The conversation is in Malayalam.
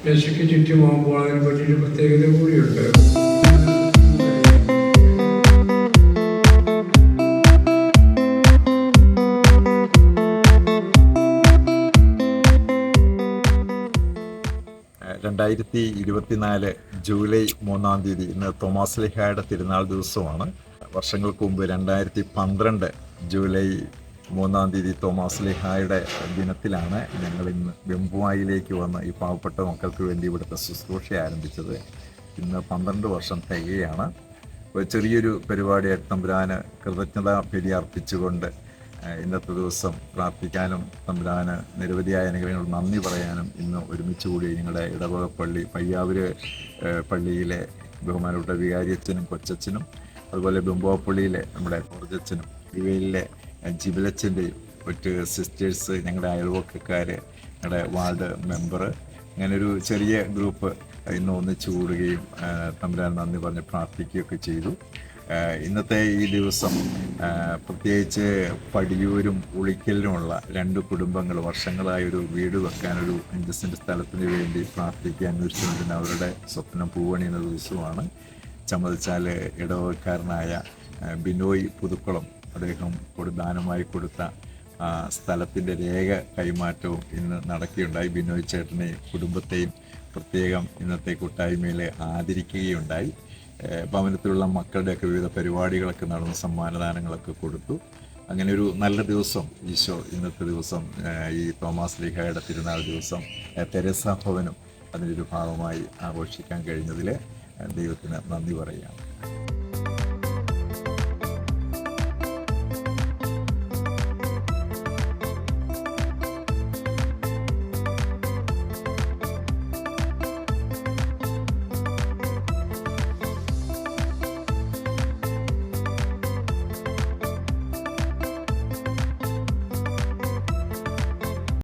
മേശയ്ക്ക് ചുറ്റുമാകുമ്പോൾ അതിനെ പറ്റിയൊരു പ്രത്യേകത കൂടിയുണ്ട്. 2024 ജൂലൈ 3-ാം തീയതി ഇന്ന് തോമാസ് ലീഹായുടെ തിരുനാൾ ദിവസമാണ്. വർഷങ്ങൾക്ക് മുമ്പ് 2012 ജൂലൈ 3-ാം തീയതി തോമാസ് ലീഹായുടെ ദിനത്തിലാണ് ഞങ്ങൾ ഇന്ന് വെമ്പുവായിലേക്ക് വന്ന് ഈ പാവപ്പെട്ട മക്കൾക്ക് വേണ്ടി ഇവിടുത്തെ ശുശ്രൂഷ ആരംഭിച്ചത്. ഇന്ന് 12 വർഷം തികയാണ്. ഒരു ചെറിയൊരു പരിപാടിയായിട്ട് തമ്പുരാന് കൃതജ്ഞതാ ബലി അർപ്പിച്ചുകൊണ്ട് ഇന്നത്തെ ദിവസം പ്രാർത്ഥിക്കാനും തമ്പുരാന് നിരവധിയായ അനുഗ്രഹങ്ങൾ നന്ദി പറയാനും ഇന്ന് ഒരുമിച്ച് കൂടി ഞങ്ങളുടെ ഇടവക പള്ളി പയ്യാവൂര് പള്ളിയിലെ ബഹുമാനപ്പെട്ട വികാരിയച്ഛനും കൊച്ചച്ഛനും, അതുപോലെ ബെമ്പുവാപ്പള്ളിയിലെ നമ്മുടെ ഓർജച്ചനും, ഇവയിലെ ജിബിലച്ഛൻ്റെയും മറ്റ് സിസ്റ്റേഴ്സ്, ഞങ്ങളുടെ അയൽവക്കക്കാർ, ഞങ്ങളുടെ വാർഡ് മെമ്പർ, അങ്ങനൊരു ചെറിയ ഗ്രൂപ്പ് ഇന്ന് ഒന്നിച്ചു കൂടുകയും തമ്പുരാൻ നന്ദി പറഞ്ഞ് പ്രാർത്ഥിക്കുകയൊക്കെ ചെയ്തു. ഇന്നത്തെ ഈ ദിവസം പ്രത്യേകിച്ച് പടിയൂരും ഉളിക്കലിനുമുള്ള 2 കുടുംബങ്ങൾ വർഷങ്ങളായൊരു വീട് വെക്കാനൊരു 5 സെൻറ്റ് സ്ഥലത്തിന് വേണ്ടി പ്രാർത്ഥിക്കാൻ അന്വേഷിച്ചുകൊണ്ടിരുന്ന അവരുടെ സ്വപ്നം പൂവണിയുന്ന ദിവസമാണ്. ചമ്മതിച്ചാൽ ഇടവകക്കാരനായ ബിനോയ് പുതുക്കുളം അദ്ദേഹം ദാനമായി കൊടുത്ത സ്ഥലത്തിൻ്റെ രേഖ കൈമാറ്റവും ഇന്ന് നടക്കുകയുണ്ടായി. ബിനോയ് ചേട്ടനെയും കുടുംബത്തെയും പ്രത്യേകം ഇന്നത്തെ കൂട്ടായ്മയിൽ ആദരിക്കുകയുണ്ടായി. ഭവനത്തിലുള്ള മക്കളുടെയൊക്കെ വിവിധ പരിപാടികളൊക്കെ നടന്ന് സമ്മാനദാനങ്ങളൊക്കെ കൊടുത്തു. അങ്ങനെ ഒരു നല്ല ദിവസം ഈശോ ഇന്നത്തെ ദിവസം ഈ തോമാസ് ലീഹായുടെ തിരുനാൾ ദിവസം തെരേസ ഭവനും അതിൻ്റെ ഒരു ഭാഗമായി ആഘോഷിക്കാൻ കഴിഞ്ഞതിൽ ദൈവത്തിന് നന്ദി പറയുകയാണ്.